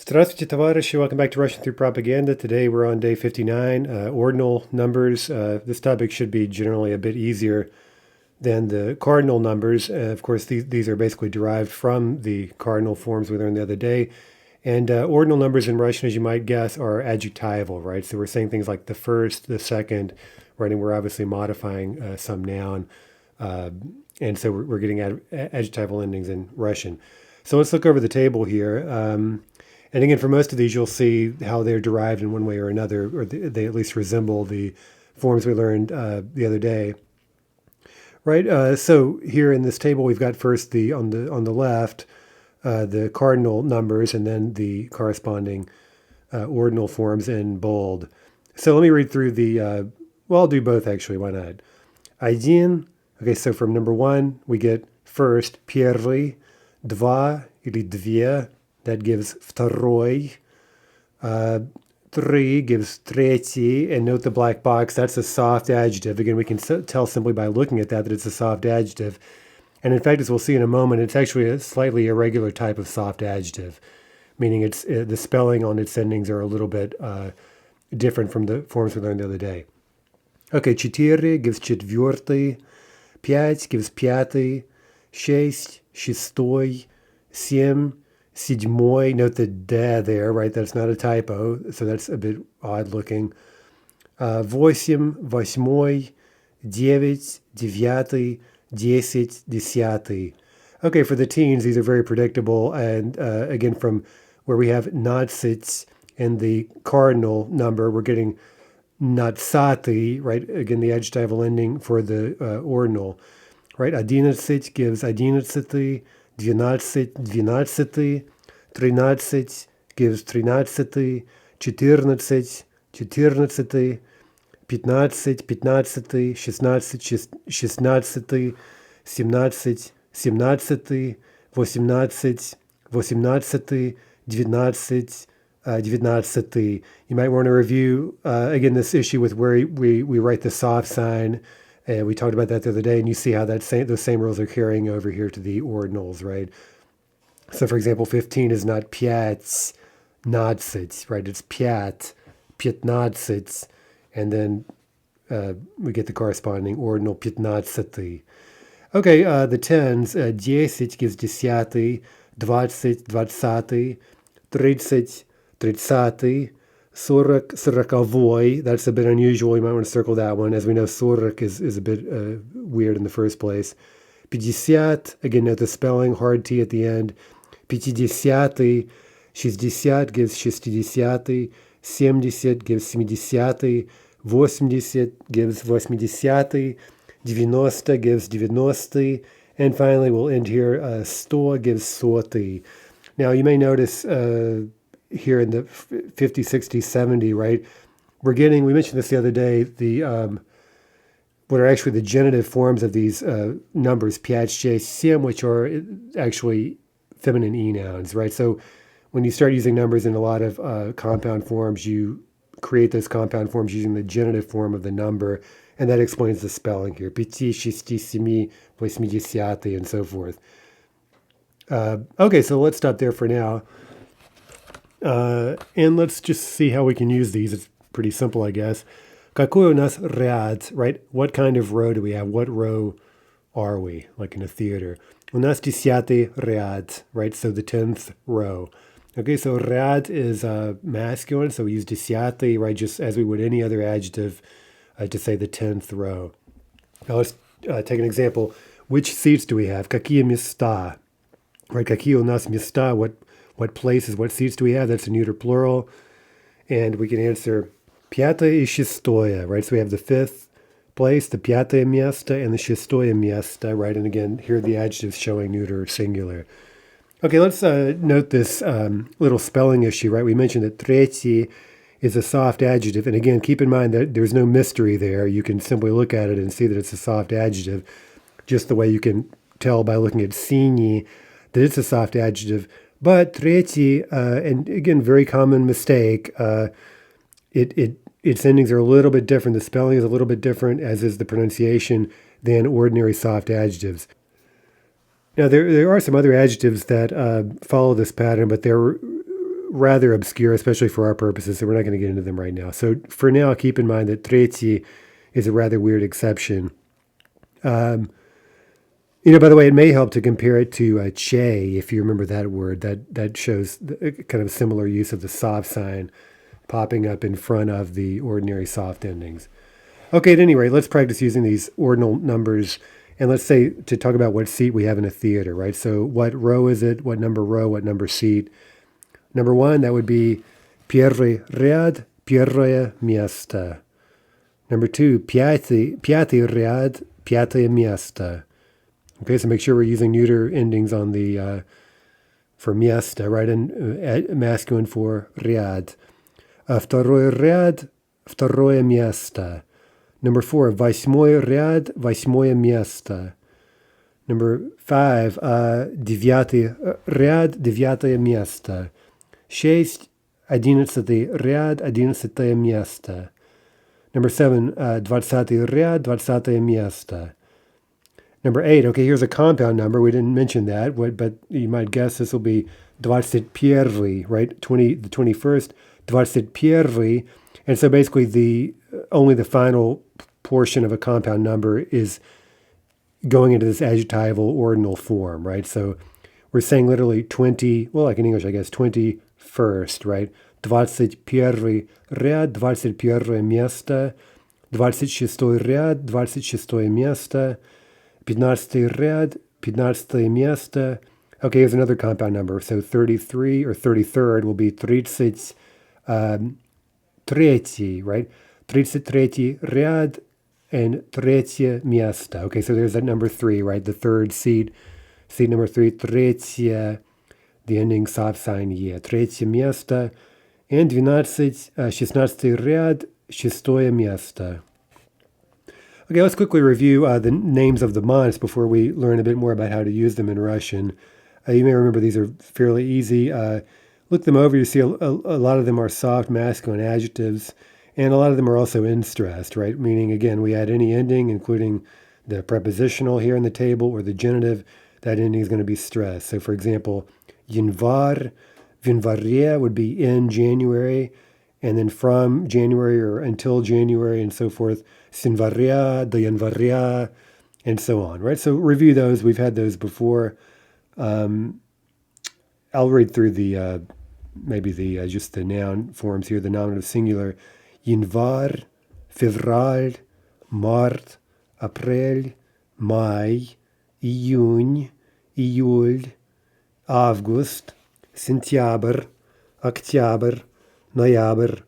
Здравствуйте, товарищи. Welcome back to Russian Through Propaganda. Today we're on day 59, ordinal numbers. This topic should be generally a bit easier than the cardinal numbers. Of course, these are basically derived from the cardinal forms we learned the other day. And ordinal numbers in Russian, as you might guess, are adjectival, right? So we're saying things like the first, the second, right? And we're obviously modifying some noun. And so we're getting adjectival endings in Russian. So let's look over the table here. And again, for most of these, you'll see how they're derived in one way or another, or they at least resemble the forms we learned the other day. Right. So here in this table, we've got first the on the left the cardinal numbers, and then the corresponding ordinal forms in bold. So let me read through the. Well, I'll do both actually. Why not? Один. Okay, so from number one, we get first первый, два или две. That gives второй. Three gives третий. And note the black box, that's a soft adjective. Again, we can tell simply by looking at that it's a soft adjective. And in fact, as we'll see in a moment, it's actually a slightly irregular type of soft adjective, meaning it's the spelling on its endings are a little bit different from the forms we learned the other day. Okay, четыре gives четвертый. Пять gives пятый. Шесть, шестой. Семь, седьмой. Note the da there, right? That's not a typo, so that's a bit odd looking. Восемь, восьмой. Девять, девятый. 10, десятый. Okay, for the teens, these are very predictable. And again, from where we have nadsits in the cardinal number, we're getting nadsati, right? Again, the adjectival ending for the ordinal, right? Одиннадцать gives одиннадцатый, двенадцать, двенадцатый, тринадцать gives тринадцатый, четырнадцать, четырнадцатый, 15, 15, 16, 16, 17, 17, 18, 18, 19, 19. You might want to review, again, this issue with where we write the soft sign. And we talked about that the other day, and you see how those same rules are carrying over here to the ordinals, right? So, for example, 15 is not пять, надцать, right? It's пять, пятнадцать. And then we get the corresponding ordinal пятнадцатый. Okay, the tens. Десять gives десятый, двадцать, двадцатый, тридцать, тридцатый, сорок, сороковой. That's a bit unusual. You might want to circle that one. As we know, сорок is a bit weird in the first place. Пятьдесят, again, note the spelling, hard T at the end. Пятидесятый, шестьдесят gives шестидесятый, 70 gives семидесятый, 80 gives восьмидесятый, 90 gives девяностый, and finally we'll end here, 100 gives сотый. Now you may notice here in the 50, 60, 70, right, we mentioned this the other day, the what are actually the genitive forms of these numbers, пять, шесть, семь, which are actually feminine e-nouns, right? So when you start using numbers in a lot of compound forms, you create those compound forms using the genitive form of the number, and that explains the spelling here. Пяти, шести, семи, восьмидесятый, and so forth. Okay, so let's stop there for now. And let's just see how we can use these. It's pretty simple, I guess. Какой у нас ряд, right? What kind of row do we have? What row are we, like in a theater? У нас десятый ряд, right? So the 10th row. Okay, so rad is masculine, so we use десятый, right, just as we would any other adjective to say the 10th row. Now let's take an example. Which seats do we have? Какие места? Right, какие у нас места? What places, what seats do we have? That's a neuter plural. And we can answer пятое и шестое, right? So we have the 5th place, the пятое место, and the шестое место, right? And again, here are the adjectives showing neuter singular. Okay, let's note this little spelling issue, right? We mentioned that третий is a soft adjective. And again, keep in mind that there's no mystery there. You can simply look at it and see that it's a soft adjective, just the way you can tell by looking at синий that it's a soft adjective. But третий, and again, very common mistake, its endings are a little bit different. The spelling is a little bit different, as is the pronunciation, than ordinary soft adjectives. Now, there are some other adjectives that follow this pattern, but they're rather obscure, especially for our purposes, so we're not going to get into them right now. So for now, keep in mind that tretji is a rather weird exception. By the way, it may help to compare it to che, if you remember that word. That shows kind of similar use of the soft sign popping up in front of the ordinary soft endings. Okay, at any rate, let's practice using these ordinal numbers. And let's say to talk about what seat we have in a theater, right? So what row is it? What number seat? Number 1, that would be первый ряд, первое место. Number 2, пятый ряд, пятое место. Okay, so make sure we're using neuter endings on the for место, right? And masculine for ряд. Второй ряд, второе место. Number 4, восьмой ряд, восьмое место. Number 5, девятый ряд, девятое место. 6, одиннадцатый ряд, одиннадцатое место. Number 7, двадцатый ряд, двадцатое место. Number 8, okay, here's a compound number. We didn't mention that, but you might guess this will be двадцать первый, right? The 21st, двадцать первый. And so basically only the final portion of a compound number is going into this adjectival ordinal form, right? So we're saying literally 20, well, like in English, I guess, 21st, right? Двадцать первый ряд, двадцать первое место. Двадцать шестой ряд, двадцать шестое место. Пятнадцатый ряд, пятнадцатое место. Okay, here's another compound number. So 33 or 33rd will be тридцать третий, right? Тридцать третий ряд and третье место. Okay, so there's that number 3, right? The third seat. Seat number 3, третье, the ending soft sign е. Третье место. And 16th ряд, шестое место. Okay, let's quickly review the names of the months before we learn a bit more about how to use them in Russian. You may remember these are fairly easy. Look them over. You see a lot of them are soft masculine adjectives, and a lot of them are also in-stressed, right? Meaning, again, we add any ending, including the prepositional here in the table or the genitive. That ending is going to be stressed. So, for example, yanvar, vinvarye would be in January, and then from January or until January and so forth, sinvarya, do yanvarya, and so on, right? So review those. We've had those before. I'll read through just the noun forms here, the nominative singular. Yanvar, fevral, mart, april, mai, июнь, июль, август, сентябрь, октябрь, ноябрь,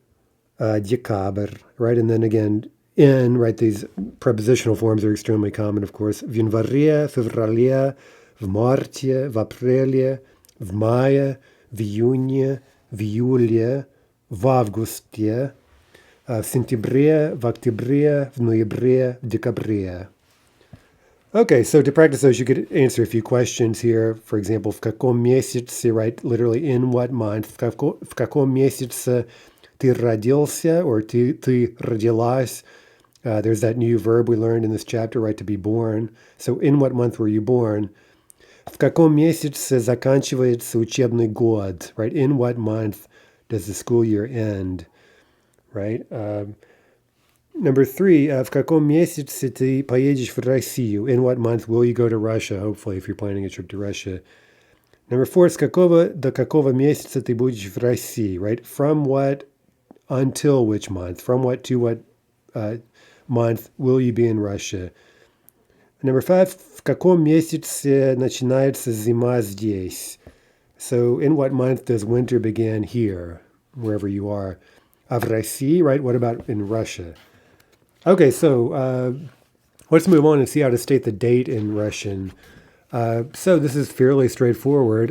декабрь, right? And then again, in, right, these prepositional forms are extremely common, of course. В январе, феврале, в марте, в апреле, в мае, в июне, в июле, в августе, в сентябре, в октябре, в ноябре, в декабре. Okay, so to practice those, you could answer a few questions here. For example, в каком месяце, right, literally in what month. В каком месяце ты родился or ты родилась. There's that new verb we learned in this chapter, right, to be born. So in what month were you born? В каком месяце заканчивается учебный год, right? In what month does the school year end, right? Number 3, в каком месяце ты поедешь в Россию? In what month will you go to Russia, hopefully, if you're planning a trip to Russia? Number 4, с какого до какого месяца ты будешь в России, right? From what until which month? From what to what month will you be in Russia? Number 5, в каком месяце начинается зима здесь? So, in what month does winter begin here, wherever you are? А в России, right? What about in Russia? Okay, so let's move on and see how to state the date in Russian. So this is fairly straightforward.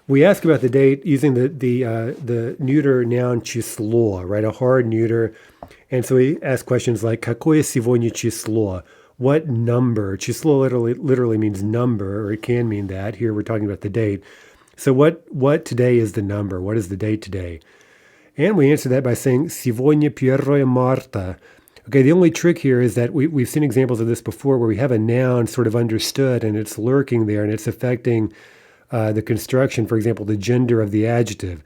We ask about the date using the neuter noun число, right? A hard neuter. And so we ask questions like какое сегодня число? What number? Число literally means number, or it can mean that. Here we're talking about the date. So what today is the number? What is the date today? And we answer that by saying сегодня 1 марта. Okay, the only trick here is that we've seen examples of this before where we have a noun sort of understood and it's lurking there and it's affecting the construction, for example, the gender of the adjective.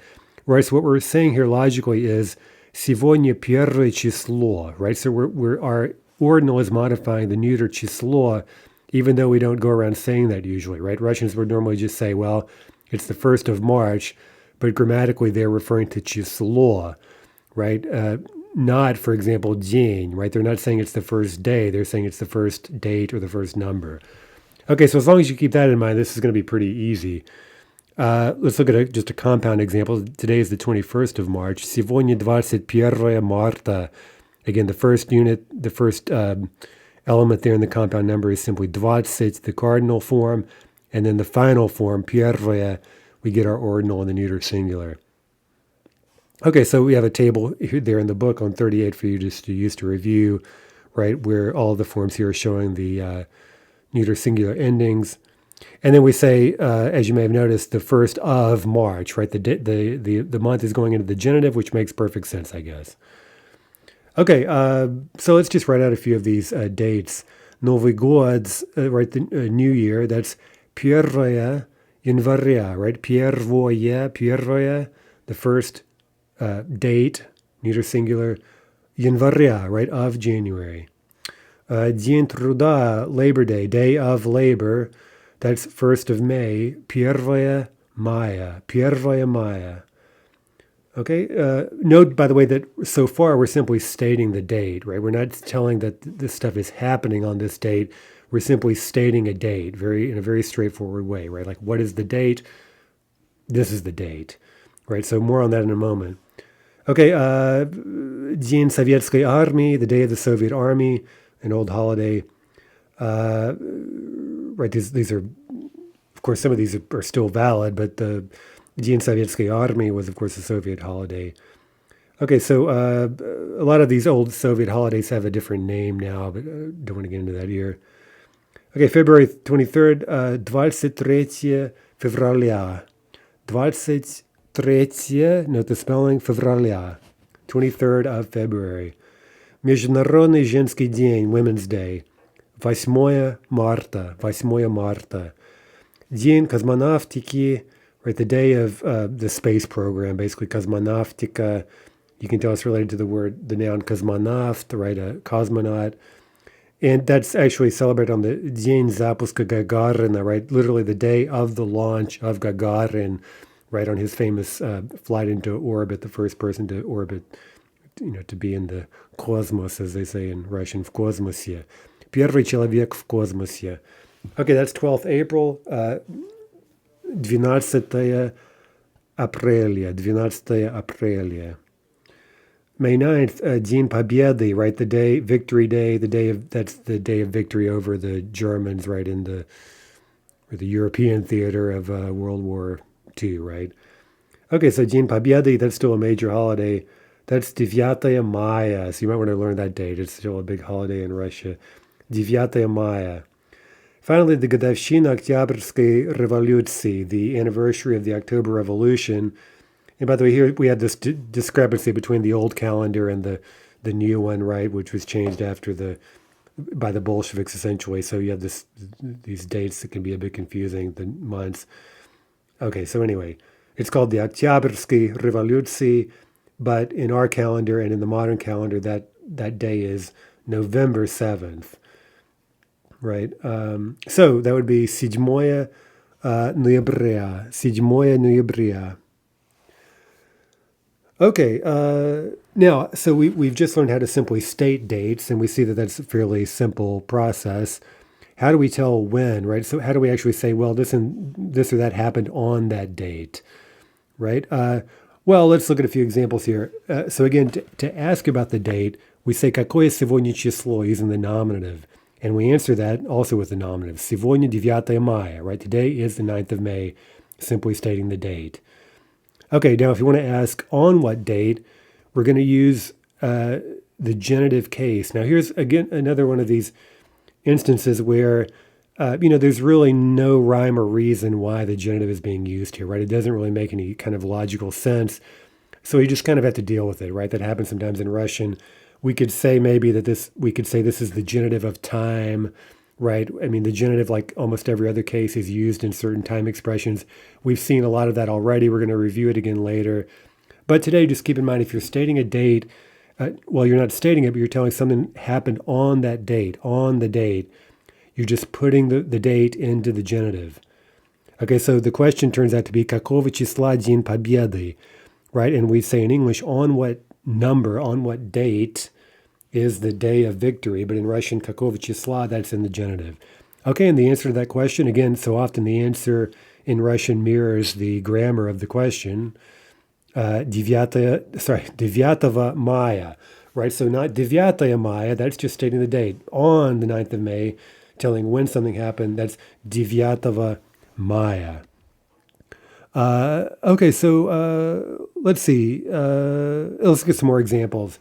right? So what we're saying here logically is сегодня первое число, right? So our ordinal is modifying the neuter число, even though we don't go around saying that usually, right? Russians would normally just say, well, it's the 1st of March, but grammatically they're referring to число, right? Not, for example, день, right? They're not saying it's the first day. They're saying it's the first date or the first number. Okay, so as long as you keep that in mind, this is going to be pretty easy. Let's look at just a compound example. Today is the 21st of March. Сегодня 21 марта. Again, the first unit, the first element there in the compound number is simply 20, the cardinal form, and then the final form, первое, we get our ordinal in the neuter singular. Okay, so we have a table there in the book on 38 for you just to use to review, right, where all of the forms here are showing the neuter singular endings. And then we say, as you may have noticed, the 1st of March, right? The month is going into the genitive, which makes perfect sense, I guess. Okay, so let's just write out a few of these dates. Новый год, right, the New Year, that's первое января, right? Первое, the first date, neuter singular, января, right, of January. День труда, Labor Day, day of labor, that's 1st of May, первое мая. Okay, note, by the way, that so far we're simply stating the date, right? We're not telling that this stuff is happening on this date. We're simply stating a date in a very straightforward way, right? Like, what is the date? This is the date, right? So more on that in a moment. Okay, День Советской Армии, the day of the Soviet Army, an old holiday. Right, these are, of course, some of these are still valid, but the День Советской Армии was, of course, a Soviet holiday. Okay, so a lot of these old Soviet holidays have a different name now, but don't want to get into that here. Okay, February 23rd, 23 февраля. 23, note the spelling, февраля, 23rd of February. Международный женский день, Women's Day. 8 марта. День космонавтики, right, the day of the space program, basically kosmonautika. You can tell it's related to the noun kosmonaut, right, a cosmonaut. And that's actually celebrated on the День запуска Гагарина, right, literally the day of the launch of Gagarin, right, on his famous flight into orbit, the first person to orbit, to be in the cosmos, as they say in Russian, в космосе. Первый человек в космосе. Okay, that's 12th April. 12 апреля. May 9th, День Победы, right, the day, Victory Day, that's the day of victory over the Germans, right, in the European theater of World War II, right? Okay, so День Победы, that's still a major holiday. That's 9 мая, so you might want to learn that date. It's still a big holiday in Russia. 9 мая. Finally, the годовщина Октябрьской революции, the anniversary of the October Revolution. And by the way, here we had this discrepancy between the old calendar and the new one, right, which was changed by the Bolsheviks, essentially. So you have these dates that can be a bit confusing, the months. Okay, so anyway, it's called the Октябрьской революции, but in our calendar and in the modern calendar, that day is November 7th. Right, so that would be 7 ноября. Okay, now, so we've just learned how to simply state dates, and we see that that's a fairly simple process. How do we tell when, right? So how do we actually say, well, this or that happened on that date, right? Well, let's look at a few examples here. So again, to ask about the date, we say какое сегодня число, using the nominative. And we answer that also with the nominative. Сегодня 9 мая, right? Today is the 9th of May, simply stating the date. Okay, now if you want to ask on what date, we're going to use the genitive case. Now here's, again, another one of these instances where, there's really no rhyme or reason why the genitive is being used here, right? It doesn't really make any kind of logical sense. So you just kind of have to deal with it, right? That happens sometimes in Russian. We could say maybe this is the genitive of time, right? I mean, the genitive, like almost every other case, is used in certain time expressions. We've seen a lot of that already. We're going to review it again later. But today, just keep in mind, if you're stating a date, well, you're not stating it, but you're telling something happened on that date, on the date. You're just putting the date into the genitive. Okay, so the question turns out to be какого числа день победы, right? And we say in English, on what number, on what date is the day of victory, but in Russian, какого числа, that's in the genitive. Okay, and the answer to that question, again, so often the answer in Russian mirrors the grammar of the question. 9 Maya, right? So not 9 Maya, that's just stating the date. On the 9th of May, telling when something happened, that's 9 Maya. Okay, so let's see. Let's get some more examples.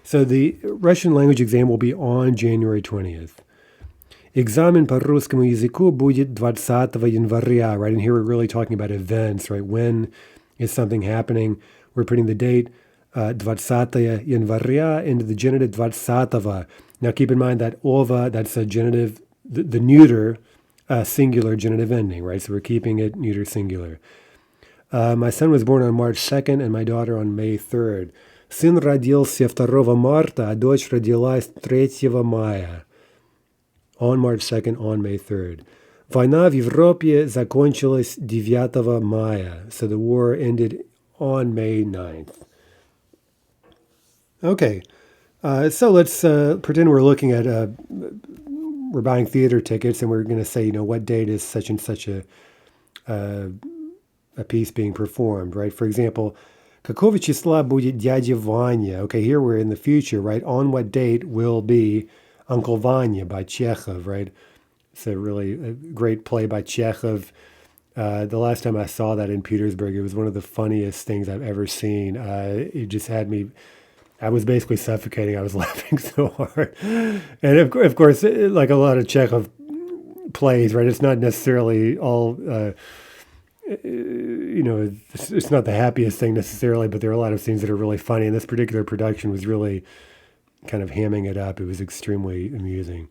So the Russian language exam will be on January 20th. Экзамен по русскому языку будет 20 января, right? And here we're really talking about events, right? When is something happening? We're putting the date 20 января into the genitive 20. Now keep in mind that ova, that's a genitive, the neuter singular genitive ending, right? So we're keeping it neuter singular. My son was born on March 2nd and my daughter on May 3rd. Сын родился 2 марта, а дочь родилась 3 мая. On March 2nd, on May 3rd. Война в Европе закончилась 9 мая. So the war ended on May 9th. Okay, so let's pretend we're looking at, we're buying theater tickets and we're going to say, what date is such and such a piece being performed, right? For example, какого числа будет дядя Ваня? Okay, here we're in the future, right? On what date will be Uncle Vanya by Chekhov, right? It's a really great play by Chekhov. The last time I saw that in Petersburg, it was one of the funniest things I've ever seen. It just had me, I was basically suffocating. I was laughing so hard. And of course, like a lot of Chekhov plays, right? It's not necessarily all, it's not the happiest thing necessarily, but there are a lot of scenes that are really funny. And this particular production was really kind of hamming it up. It was extremely amusing.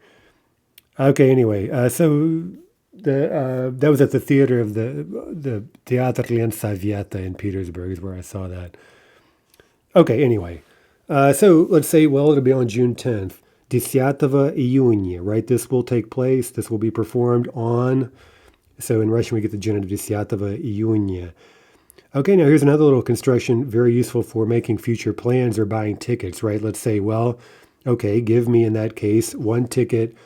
Okay, anyway, so that was at the theater of the Teatr Ленсовета in Petersburg is where I saw that. Okay, anyway, so let's say, well, it'll be on June 10th, 10 июня, right? This will take place. This will be performed on, so in Russian we get the genitive 10 июня. Okay, now here's another little construction, very useful for making future plans or buying tickets, right? Let's say, well, okay, give me in that case one ticket,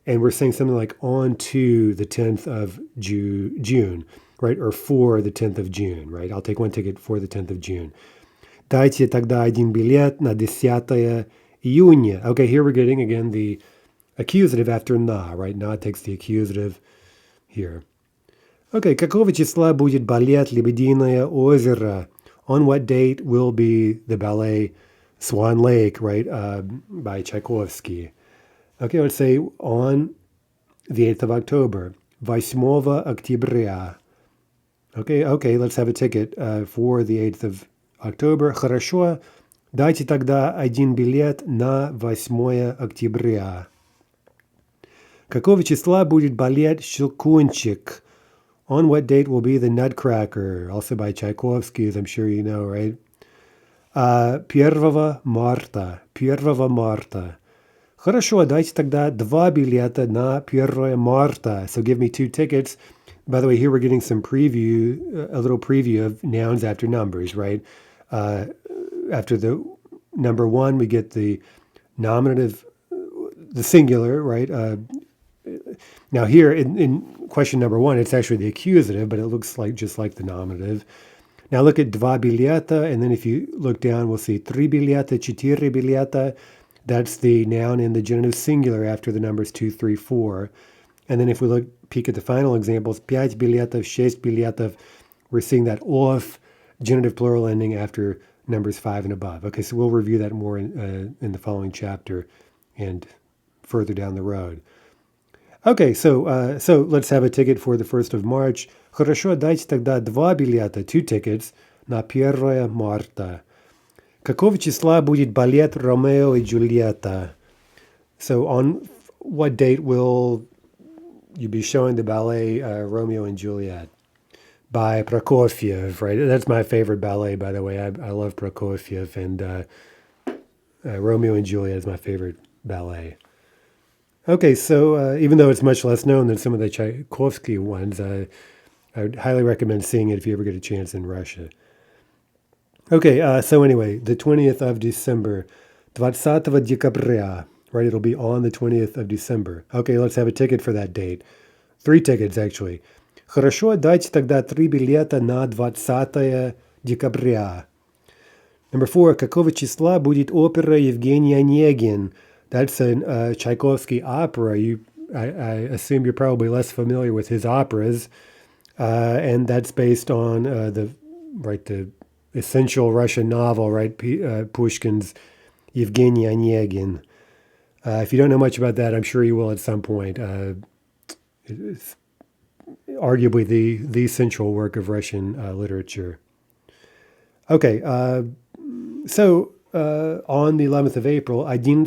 and we're saying something like on to the 10th of June, right? Or for the 10th of June, right? I'll take one ticket for the 10th of June. Дайте тогда один билет на 10 июня. Okay, here we're getting, again, the accusative after na, right? Na takes the accusative here. Okay, какого числа будет балет «Лебединое озеро»? On what date will be the ballet Swan Lake, right, by Tchaikovsky? Okay, let's say on the 8th of October, 8 октября. Okay, let's have a ticket for the 8th of October. Хорошо, дайте тогда один билет на 8 октября. Какого числа будет балет «Щелкунчик»? On what date will be the Nutcracker, also by Tchaikovsky, as I'm sure you know, right? 1 марта. Хорошо, дайте тогда 2 билета на 1 марта. So give me 2 tickets. By the way, here we're getting some preview, a little preview of nouns after numbers, right? After the number 1, we get the nominative, the singular, right? Now here in question number 1, it's actually the accusative, but it looks like just like the nominative. Now look at 2 билета, and then if you look down, we'll see 3 билета, 4 билета. That's the noun in the genitive singular after the numbers 2, 3, 4. And then if we peek at the final examples, 5 билетов, 6 билетов, we're seeing that off genitive plural ending after numbers 5 and above. Okay, so we'll review that more in the following chapter and further down the road. Okay, so let's have a ticket for the 1st of March. Хорошо, дайте тогда 2 билета, 2 tickets на 1 марта. Какого числа будет балет Ромео и Джульетта? So on what date will you be showing the ballet Romeo and Juliet? by Prokofiev, right? That's my favorite ballet, by the way. I love Prokofiev, and Romeo and Juliet is my favorite ballet. Okay, so even though it's much less known than some of the Tchaikovsky ones, I would highly recommend seeing it if you ever get a chance in Russia. Okay, so anyway, the 20th of December, 20 декабря, right? It'll be on the 20th of December. Okay, let's have a ticket for that date. 3 tickets, actually. Хорошо, дайте тогда 3 билета на 20 декабря. Number 4, какого числа будет опера Евгений Онегин? That's a Tchaikovsky opera. I assume you're probably less familiar with his operas, and that's based on the essential Russian novel, right? Pushkin's Evgeny Onegin. If you don't know much about that, I'm sure you will at some point. It's arguably the central work of Russian literature. Okay, so on the 11th of April, 11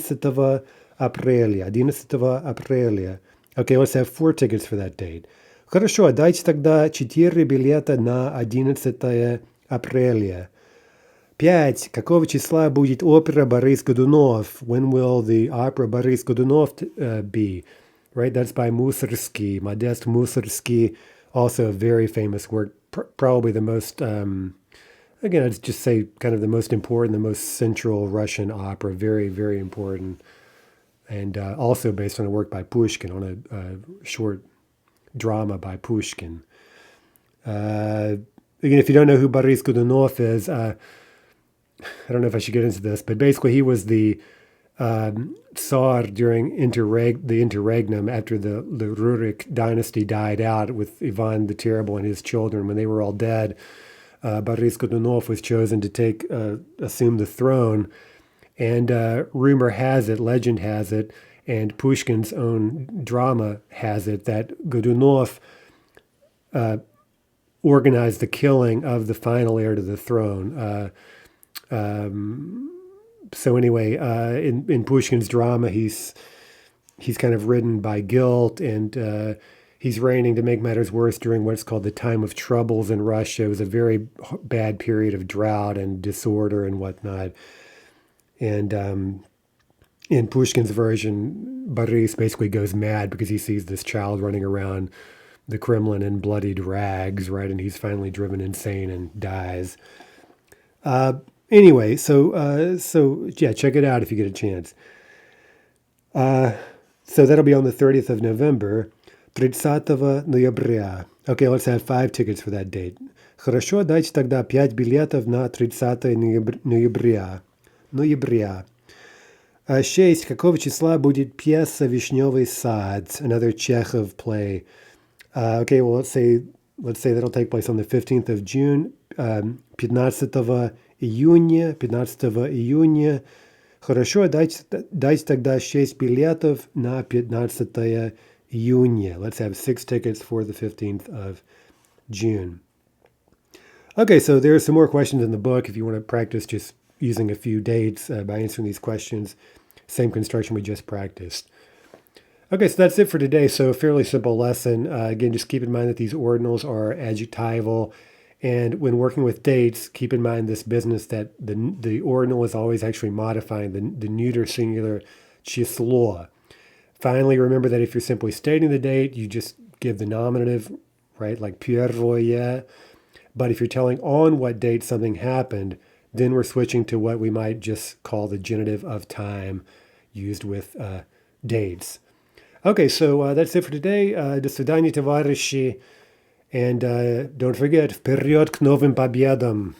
апреля. Okay, let's have 4 tickets for that date. Хорошо, дайте тогда 4 билета на 11 апреля. 5. Какого числа будет опера Борис Годунов? When will the opera Boris Godunov be? Right, that's by Mussorgsky, Modest Mussorgsky, also a very famous work, probably the most, again, I'd just say kind of the most important, the most central Russian opera, very, very important, and also based on a work by Pushkin, on a short drama by Pushkin. Again, if you don't know who Boris Godunov is, I don't know if I should get into this, but basically he was the Tsar during the interregnum after the Rurik dynasty died out with Ivan the Terrible and his children. When they were all dead, Boris Godunov was chosen to assume the throne. And rumor has it, legend has it, and Pushkin's own drama has it that Godunov organized the killing of the final heir to the throne. So anyway, in Pushkin's drama, he's kind of ridden by guilt, and he's reigning, to make matters worse, during what's called the time of troubles in Russia. It was a very bad period of drought and disorder and whatnot. And in Pushkin's version, Boris basically goes mad because he sees this child running around the Kremlin in bloodied rags, right? And he's finally driven insane and dies. Anyway, so yeah, check it out if you get a chance. So that'll be on the 30th of November, 30 ноября. Okay, let's have 5 tickets for that date. Хорошо, дайте тогда 5 билетов на 30 ноября. 6. Какого числа будет пьеса «Вишневый сад», another Chekhov play? Okay, well, let's say that'll take place on the 15th of June, 15 июня. Хорошо, дайте тогда 6 билетов на 15 июня. Let's have 6 tickets for the 15th of June. Okay, so there are some more questions in the book if you want to practice just using a few dates by answering these questions. Same construction we just practiced. Okay, so that's it for today. So a fairly simple lesson. Again, just keep in mind that these ordinals are adjectival. And when working with dates, keep in mind this business that the ordinal is always actually modifying the neuter singular число. Finally, remember that if you're simply stating the date, you just give the nominative, right, like первое. But if you're telling on what date something happened, then we're switching to what we might just call the genitive of time used with dates. Okay, so that's it for today. До свидания, товарищи. And don't forget, вперед к новым победам!